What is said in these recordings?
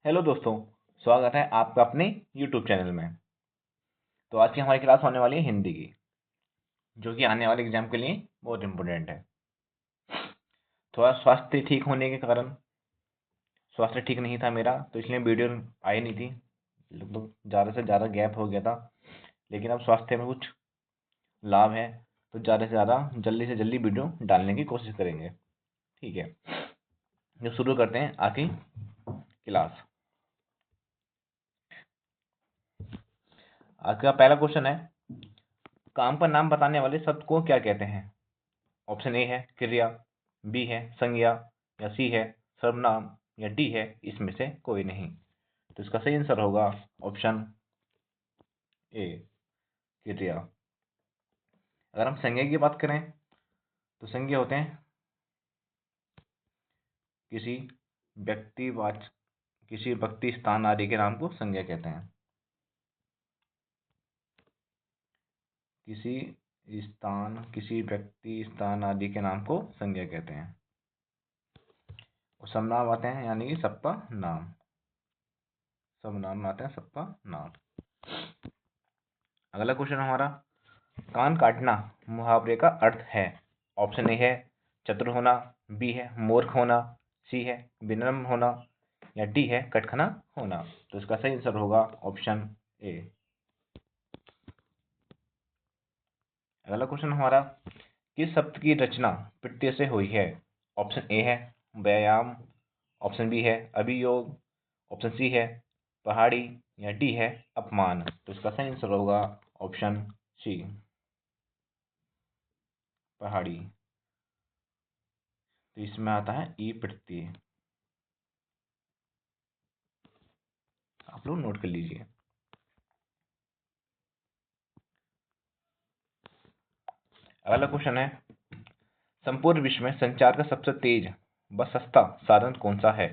Hello दोस्तों, स्वागत है आपका अपने यूट्यूब चैनल में। तो आज की हमारी क्लास होने वाली है हिंदी की, जो कि आने वाले एग्जाम के लिए बहुत इम्पोर्टेंट है। थोड़ा स्वास्थ्य ठीक होने के कारण, स्वास्थ्य ठीक नहीं था मेरा, तो इसलिए वीडियो आई नहीं थी। लगभग ज़्यादा से ज़्यादा गैप हो गया था, लेकिन अब स्वास्थ्य में कुछ लाभ है, तो ज़्यादा से ज़्यादा जल्दी से जल्दी वीडियो डालने की कोशिश करेंगे। ठीक है, तो शुरू करते हैं आज की क्लास। आज का पहला क्वेश्चन है, काम का नाम बताने वाले शब्द को क्या कहते हैं? ऑप्शन ए है क्रिया, बी है संज्ञा, या सी है सर्वनाम, या डी है इसमें से कोई नहीं। तो इसका सही आंसर होगा ऑप्शन ए, क्रिया। अगर हम संज्ञा की बात करें तो संज्ञा होते हैं किसी किसी व्यक्ति स्थान आदि के नाम को संज्ञा कहते हैं। किसी व्यक्ति स्थान आदि के नाम को संज्ञा कहते हैं। और सर्वनाम आते हैं यानी कि सबका नाम, सर्वनाम आते हैं सबका नाम। अगला क्वेश्चन हमारा, कान काटना मुहावरे का अर्थ है? ऑप्शन ए है चतुर होना, बी है मूर्ख होना, सी है विनम्र होना, या डी है कटखना होना। तो इसका सही आंसर होगा ऑप्शन ए। अगला क्वेश्चन हमारा, किस शब्द की रचना प्रत्यय से हुई है? ऑप्शन ए है व्यायाम, ऑप्शन बी है अभियोग, ऑप्शन सी है पहाड़ी, या डी है अपमान। तो इसका सही आंसर होगा ऑप्शन सी, पहाड़ी। तो इसमें आता है ई प्रत्यय, आप लोग नोट कर लीजिए। अगला क्वेश्चन है, संपूर्ण विश्व में संचार का सबसे तेज व सस्ता साधन कौन सा है?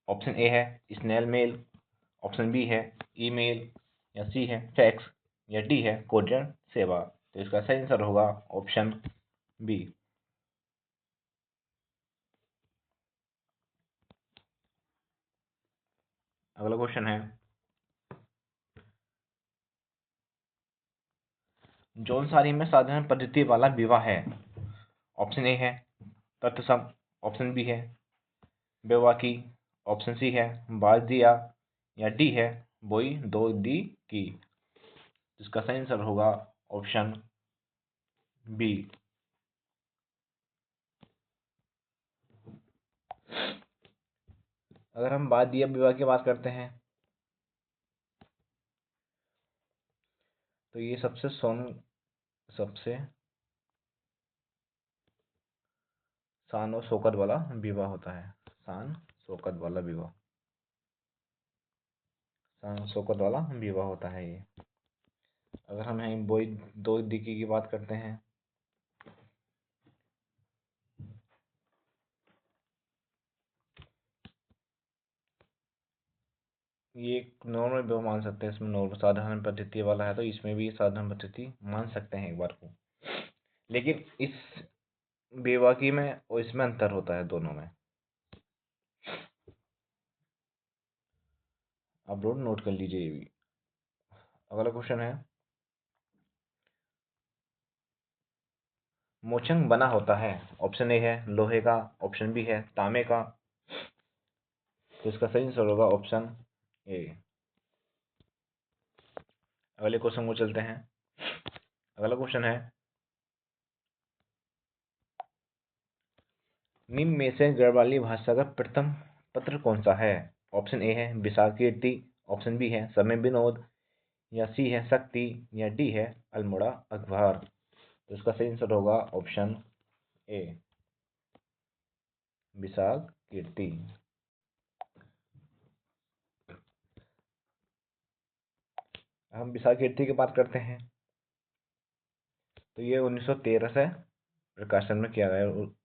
ऑप्शन ए है स्नेल मेल, ऑप्शन बी है ईमेल, या सी है फैक्स, या डी है कोरियर सेवा। तो इसका सही आंसर होगा ऑप्शन बी। अगला क्वेश्चन है, जौनसारी में साधारण पद्धति वाला विवाह है? ऑप्शन ए है तत्सम, ऑप्शन बी है बेवाकी, ऑप्शन सी है बाज दिया, या डी है बोई दो दी की। इसका सही आंसर होगा ऑप्शन बी। अगर हम बात दिया विवाह की बात करते हैं तो ये सबसे शान और शौकत वाला विवाह होता है। शान शौकत वाला विवाह, शान शौकत वाला विवाह होता है ये। अगर हम यहाँ बोई दो दिकी की बात करते हैं, ये एक नॉर्मल विवाह मान सकते हैं। इसमें नॉर्मल साधारण पद्धति वाला है, तो इसमें भी साधारण पद्धति मान सकते हैं एक बार को। लेकिन इस बेवाकी में और इसमें अंतर होता है दोनों में। आप लोग नोट कर लीजिए ये भी। अगला क्वेश्चन है, मोचंग बना होता है? ऑप्शन ए है लोहे का, ऑप्शन बी है तांबे का। तो इसका सही आंसर होगा ऑप्शन ए। अगले क्वेश्चन को चलते हैं। अगला क्वेश्चन है, निम्न में से गढ़वाली भाषा का प्रथम पत्र कौन सा है? ऑप्शन ए है विशाल कीर्ति, ऑप्शन बी है समय विनोद, या सी है शक्ति, या डी है अल्मोड़ा अखबार। तो इसका सही आंसर होगा ऑप्शन ए, विशाल कीर्ति। हम विशाल कीर्ति की बात करते हैं तो ये 1913 से प्रकाशन में किया गया।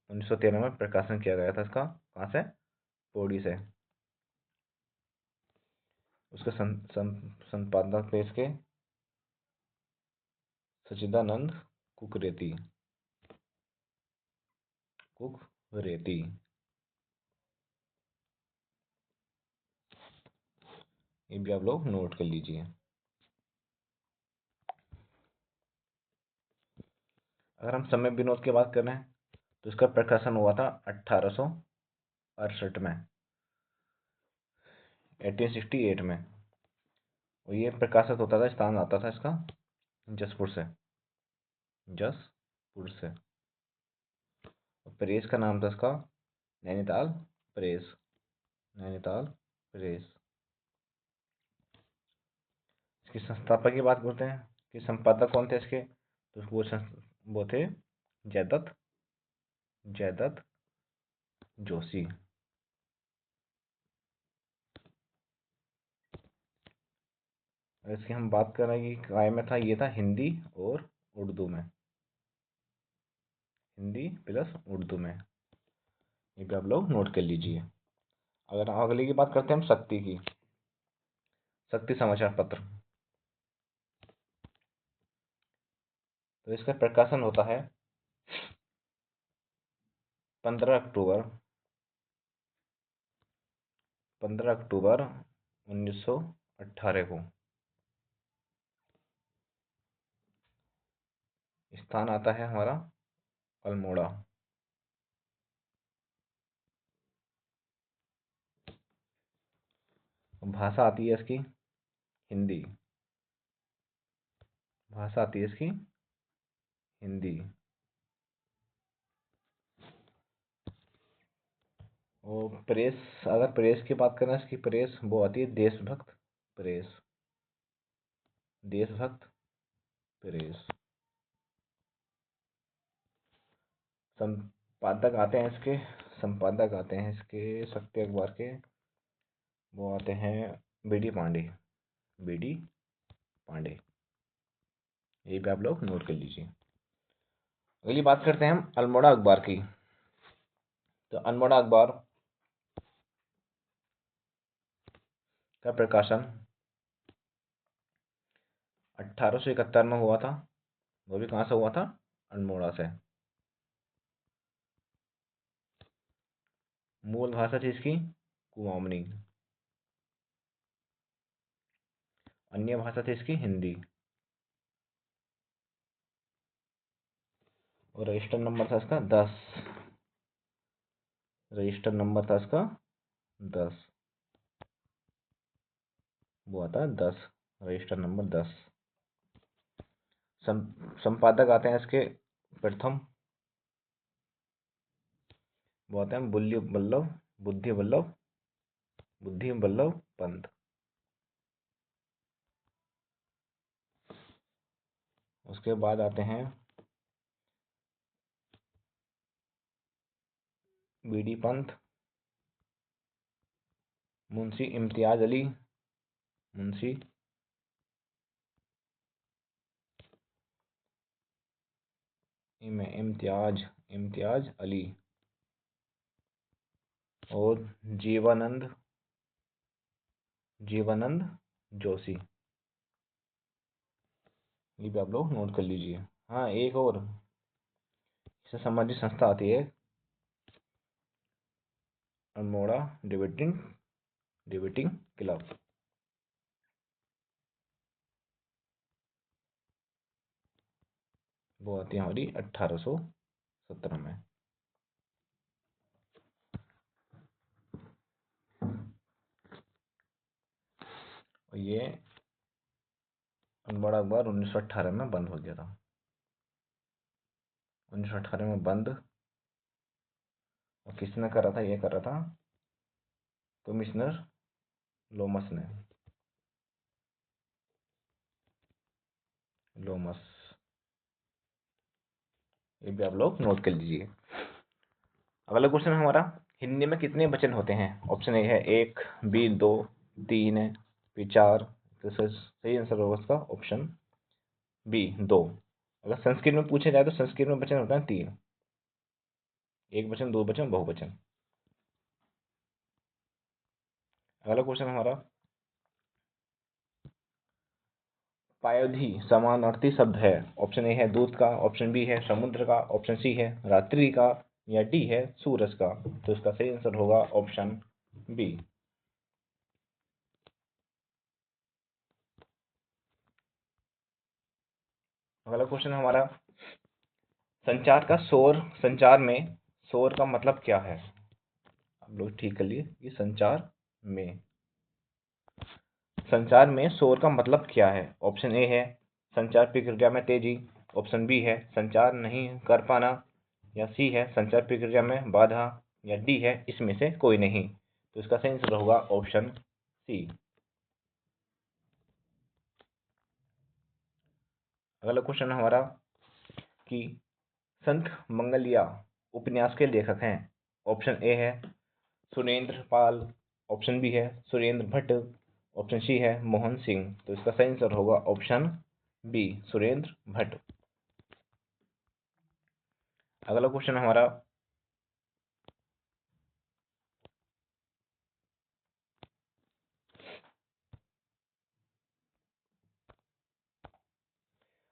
1913 में प्रकाशन किया गया था इसका। कहाँ से? पौड़ी से। उसके संपादक थे इसके सच्चिदानंद कुकरेती। कुकरेती। ये भी आप लोग नोट कर लीजिए। अगर हम समय विनोद की बात करें तो इसका प्रकाशन हुआ था 1868 में, 1868 में। और ये प्रकाशित होता था, स्थान आता था इसका जसपुर से, जसपुर से। प्रेस का नाम था इसका नैनीताल प्रेस, नैनीताल प्रेस। इसके संस्थापक की बात करते हैं कि संपादक कौन थे इसके, तो वो थे जयदत्त, जयदत्त जोशी। इसकी हम बात कर रहे हैं कि काय में था, ये था हिंदी और उर्दू में, हिंदी प्लस उर्दू में। ये भी आप लोग नोट कर लीजिए। अगर अगले की बात करते हैं हम शक्ति की, शक्ति समाचार पत्र, तो इसका प्रकाशन होता है 15 अक्टूबर 1918 को। स्थान आता है हमारा अल्मोड़ा। भाषा आती है इसकी हिंदी, भाषा आती है इसकी हिंदी। और प्रेस, अगर प्रेस की बात करें इसकी प्रेस, वो आती है देशभक्त प्रेस, देशभक्त प्रेस। संपादक आते हैं इसके, संपादक आते हैं इसके शक्ति अखबार के, वो आते हैं बीडी पांडे, बीडी पांडे। ये भी आप लोग नोट कर लीजिए। अगली बात करते हैं हम अल्मोड़ा अखबार की। तो अल्मोड़ा अखबार का प्रकाशन 1871 में हुआ था। वो भी कहाँ से हुआ था, अल्मोड़ा से। मूल भाषा थी इसकी कुमाऊनी, अन्य भाषा थी इसकी हिंदी। और रजिस्टर नंबर था इसका 10, रजिस्टर नंबर था इसका 10, वो आता 10, रजिस्टर नंबर 10। संपादक आते हैं इसके प्रथम, वो आते हैं बुद्धि वल्लभ पंत। उसके बाद आते हैं बीडी पंत, मुंशी इम्तियाज अली, मुंशी इम्तियाज अली, और जीवानंद जोशी। ये भी आप लोग नोट कर लीजिए। हाँ, एक और इससे संबंधित संस्था आती है अल्मोड़ा डिबेटिंग क्लब। वो आती है हमारी 1817 में। और ये अल्मोड़ा अखबार 1918 में बंद हो गया था, 1918 में बंद। और किसने करा था, ये करा था कमिश्नर लोमस ने, लोमस। ये भी आप लोग नोट कर लीजिए। अगला क्वेश्चन है हमारा, हिंदी में कितने वचन होते हैं। ऑप्शन ए है 1, बी 2, 3 है, फिर 4। तो सही आंसर होगा इसका ऑप्शन बी 2। अगर संस्कृत में पूछा जाए तो संस्कृत में वचन होता है 3, एक वचन, दो वचन, बहुवचन। अगला क्वेश्चन हमारा, पायोधी समानार्थी शब्द है। ऑप्शन ए है दूध का, ऑप्शन बी है समुद्र का, ऑप्शन सी है रात्रि का, या डी है सूरज का। तो इसका सही आंसर होगा ऑप्शन बी। अगला क्वेश्चन हमारा, संचार में शोर का मतलब क्या है? आप लोग ठीक कर लिए, ये संचार में शोर का मतलब क्या है? ऑप्शन ए है संचार प्रक्रिया में तेजी, ऑप्शन बी है संचार नहीं कर पाना, या सी है संचार प्रक्रिया में बाधा, या डी है इसमें से कोई नहीं। तो इसका सही आंसर होगा ऑप्शन सी। अगला क्वेश्चन हमारा कि संत मंगलिया उपन्यास के लेखक हैं। ऑप्शन ए है सुरेंद्र पाल, ऑप्शन बी है सुरेंद्र भट्ट, ऑप्शन सी है मोहन सिंह। तो इसका सही आंसर होगा ऑप्शन बी, सुरेंद्र भट्ट। अगला क्वेश्चन हमारा,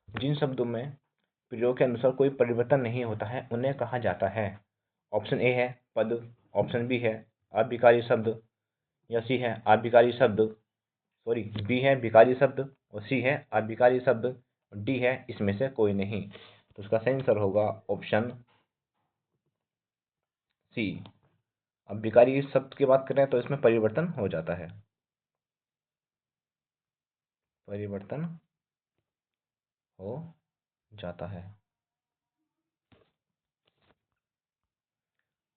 जिन शब्दों में प्रयोग के अनुसार कोई परिवर्तन नहीं होता है उन्हें कहा जाता है। ऑप्शन ए है पद, ऑप्शन बी है अभिकारी शब्द, या सी है अभिकारी शब्द, सॉरी बी है विकारी शब्द, और सी है अभिकारी शब्द, और डी है इसमें से कोई नहीं। तो उसका सही आंसर होगा ऑप्शन सी। अब विकारी शब्द की बात करें तो इसमें परिवर्तन हो जाता है, परिवर्तन हो जाता है।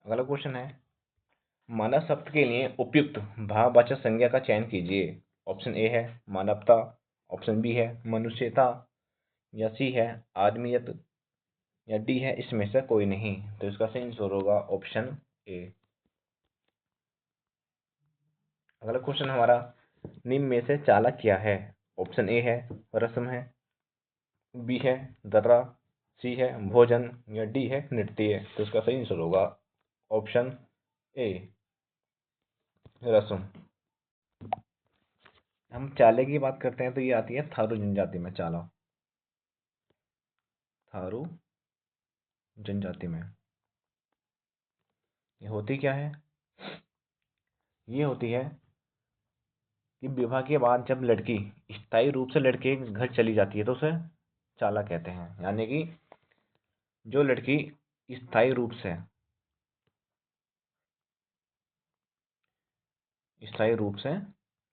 अगला क्वेश्चन है, मानव शब्द के लिए उपयुक्त भाववाचक संज्ञा का चयन कीजिए। ऑप्शन ए है मानवता, ऑप्शन बी है मनुष्यता, या सी है आदमियत, या डी है इसमें से कोई नहीं। तो इसका सही आंसर होगा ऑप्शन ए। अगला क्वेश्चन हमारा, निम्न में से चालक क्या है? ऑप्शन ए है रस्म है, बी है दर्रा, सी है भोजन, या डी है नृत्य। तो इसका सही आंसर होगा ऑप्शन ए, रस्म। हम चाले की बात करते हैं तो ये आती है थारू जनजाति में, चाला थारू जनजाति में। ये होती क्या है? ये होती है कि विवाह के बाद जब लड़की स्थायी रूप से लड़के के घर चली जाती है तो उसे चाला कहते हैं। यानी कि जो लड़की स्थायी रूप से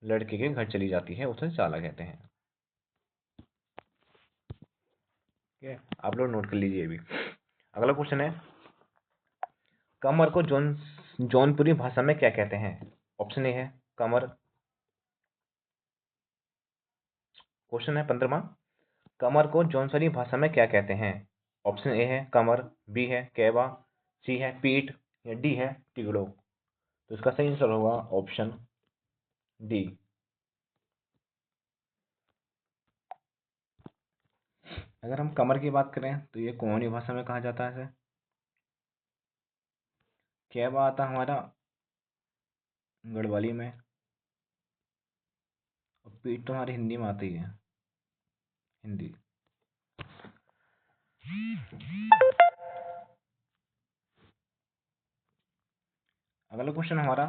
लड़के के घर चली जाती है उसे चाला कहते हैं। ठीक है, आप लोग नोट कर लीजिए भी। अगला क्वेश्चन है, कमर को जौनपुरी भाषा में क्या कहते हैं? ऑप्शन ए है कमर, क्वेश्चन है 15वां, कमर को जौनपुरी भाषा में क्या कहते हैं? ऑप्शन ए है कमर, बी है कैवा, सी है पीठ, या डी है टिगड़ो। तो इसका सही आंसर होगा ऑप्शन डी। अगर हम कमर की बात करें तो ये कुमाऊनी भाषा में कहा जाता है इसे। कैवा आता हमारा गढ़वाली में, और पीठ तो हमारी हिंदी में आती है, हिंदी। अगला क्वेश्चन हमारा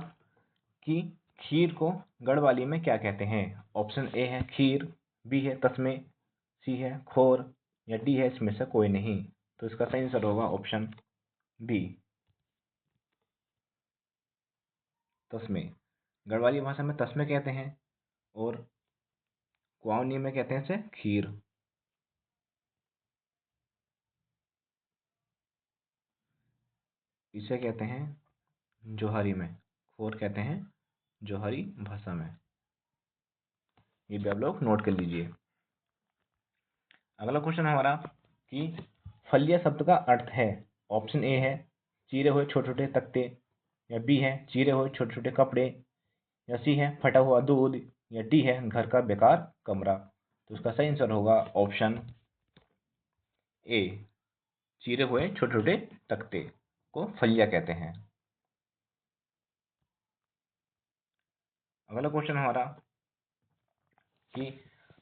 कि खीर को गढ़वाली में क्या कहते हैं? ऑप्शन ए है खीर, बी है तस्मे, सी है खोर, या डी है इसमें से कोई नहीं। तो इसका सही आंसर होगा ऑप्शन बी, तस्मे। गढ़वाली भाषा में तस्मे कहते हैं और कुआवनी में कहते हैं इसे खीर। इसे कहते हैं जोहारी में, खोर कहते हैं जोहारी भाषा में। ये भी आप लोग नोट कर लीजिए। अगला क्वेश्चन हमारा कि फलिया शब्द का अर्थ है। ऑप्शन ए है चीरे हुए छोटे छोटे तख्ते, या बी है चीरे हुए छोटे छोटे कपड़े, या सी है फटा हुआ दूध, या डी है घर का बेकार कमरा। तो इसका सही आंसर होगा ऑप्शन ए, चीरे हुए छोटे छोटे तख्ते को फलिया कहते हैं। अगला क्वेश्चन हमारा कि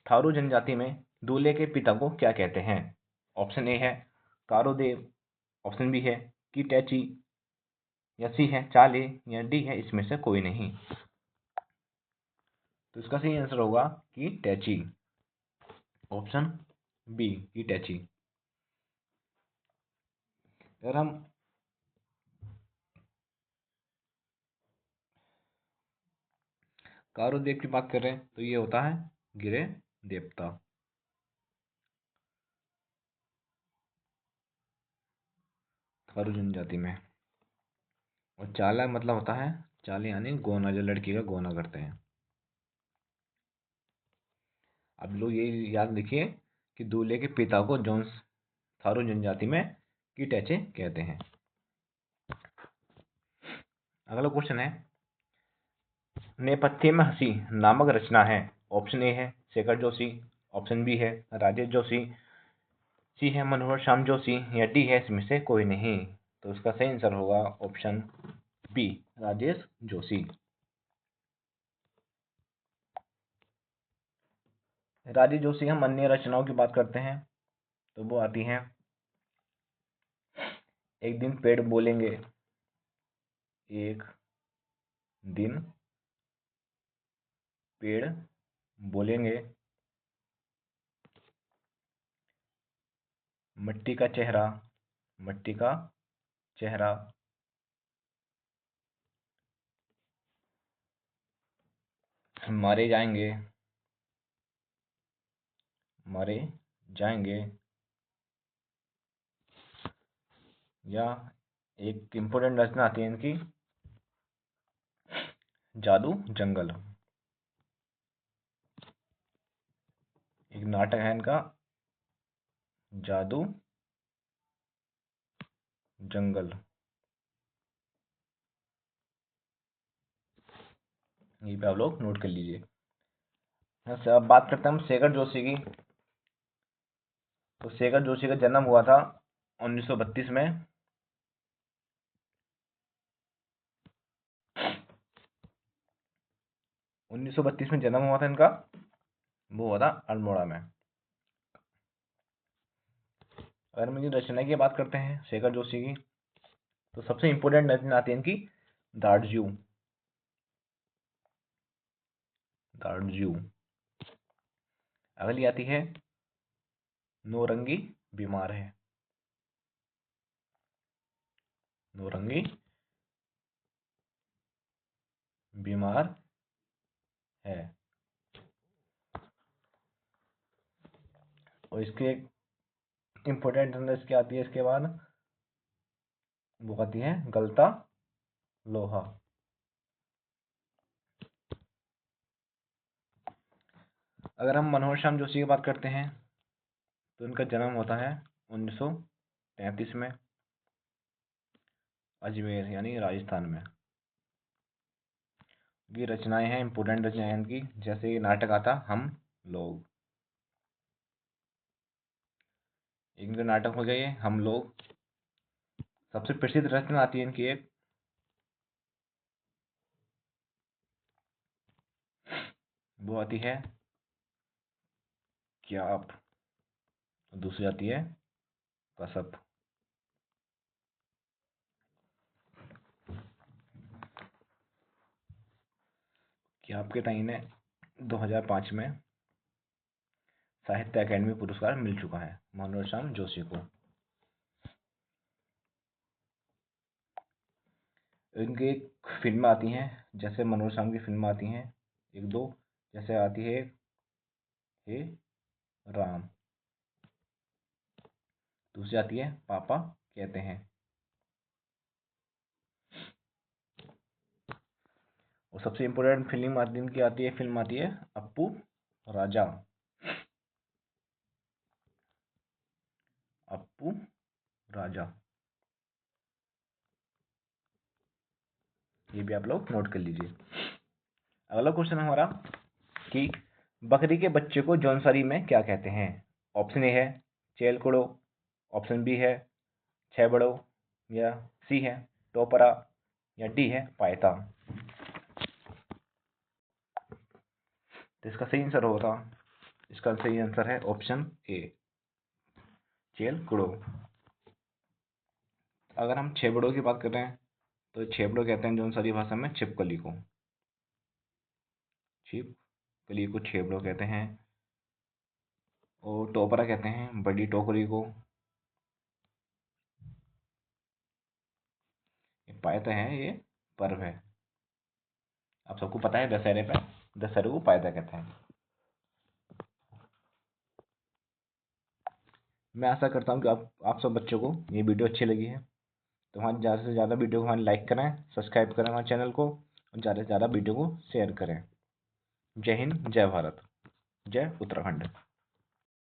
थारू जनजाति में दूल्हे के पिता को क्या कहते हैं? ऑप्शन ए है कारोदेव, ऑप्शन बी है कीटैची, या सी है चाले, या डी है इसमें से कोई नहीं। तो इसका सही आंसर होगा कीटैची, ऑप्शन बी कीटैची। अगर हम कारुदेव की बात करें तो ये होता है गिरे देवता। कारू जनजाति में। और चाला मतलब होता है चाले यानी गोना, जो लड़की का गोना करते हैं। अब लोग ये याद रखिए कि दूल्हे के पिता को जोन्स थारू जनजाति में कीटैचे कहते हैं। अगला क्वेश्चन है, नेपथ्य में हंसी नामक रचना है। ऑप्शन ए है शेखर जोशी, ऑप्शन बी है राजेश जोशी, सी है मनोहर श्याम जोशी, या डी है इसमें से कोई नहीं। तो इसका सही आंसर होगा ऑप्शन बी राजेश जोशी। राजेश जोशी हम अन्य रचनाओं की बात करते हैं तो वो आती हैं, एक दिन पेड़ बोलेंगे, एक दिन पेड़ बोलेंगे, मिट्टी का चेहरा, मिट्टी का चेहरा, मारे जाएंगे, मारे जाएंगे, या एक इम्पोर्टेंट रचना आती है इनकी, जादू जंगल। एक नाटक है इनका जादू जंगल। ये पे आप लोग नोट कर लीजिए। अब बात करते हैं हम शेखर जोशी की। तो शेखर जोशी का जन्म हुआ था 1932 में। 1932 में जन्म हुआ था इनका, वो हुआ था अल्मोड़ा में। अगर हम इनकी रचना की बात करते हैं शेखर जोशी की, तो सबसे इंपॉर्टेंट रचना आती है इनकी दार्जियू। दार्जियू। अगली आती है नौरंगी बीमार है। नौरंगी बीमार है। और इसके एक इंपॉर्टेंट इसकी आती है इसके बाद, वो आती है गलता लोहा। अगर हम मनोहर श्याम जोशी की बात करते हैं तो इनका जन्म होता है 1933 में, अजमेर यानी राजस्थान में। ये रचनाएं हैं इंपॉर्टेंट रचनाएं इनकी, जैसे ये नाटक आता हम लोग। इनका नाटक हो गया ये हम लोग। सबसे प्रसिद्ध रचना आती है इनकी एक, वो आती है क्या आप, दूसरी आती है कसप। क्या आपके टाइम ने 2005 में साहित्य अकादमी पुरस्कार मिल चुका है मनोहर श्याम जोशी को। इनकी एक फिल्म आती हैं, जैसे मनोहर श्याम की फिल्म आती हैं एक दो, जैसे आती है हे राम, दूसरी आती है पापा कहते हैं, और सबसे इम्पोर्टेंट फिल्म आती इनकी आती है, फिल्म आती है अप्पू राजा। अप्पू राजा, ये भी आप लोग नोट कर लीजिए। अगला क्वेश्चन हमारा कि बकरी के बच्चे को जौनसारी में क्या कहते हैं। ऑप्शन ए है चेलकुड़ो, ऑप्शन बी है छेबड़ो, या सी है टोपरा, या डी है पायता। तो इसका सही आंसर होगा, इसका सही आंसर है ऑप्शन ए चेलकुड़ो। अगर हम छेबड़ो की बात कर रहे हैं तो छेबड़ो कहते हैं जौनसारी भाषा में छिपकली को। छिपकली को छेबड़ो कहते हैं। और टोपरा कहते हैं बड़ी टोकरी को। ये पायता है, ये पर्व है। आप सबको पता है दशहरे पे, दशहरे को पायता कहते हैं। मैं आशा करता हूँ कि आप सब बच्चों को ये वीडियो अच्छी लगी है। तो हमारे ज़्यादा से ज़्यादा वीडियो को हमारे लाइक करें, सब्सक्राइब करें हमारे चैनल को, और ज़्यादा से ज़्यादा वीडियो को शेयर करें। जय हिंद, जय भारत, जय उत्तराखंड।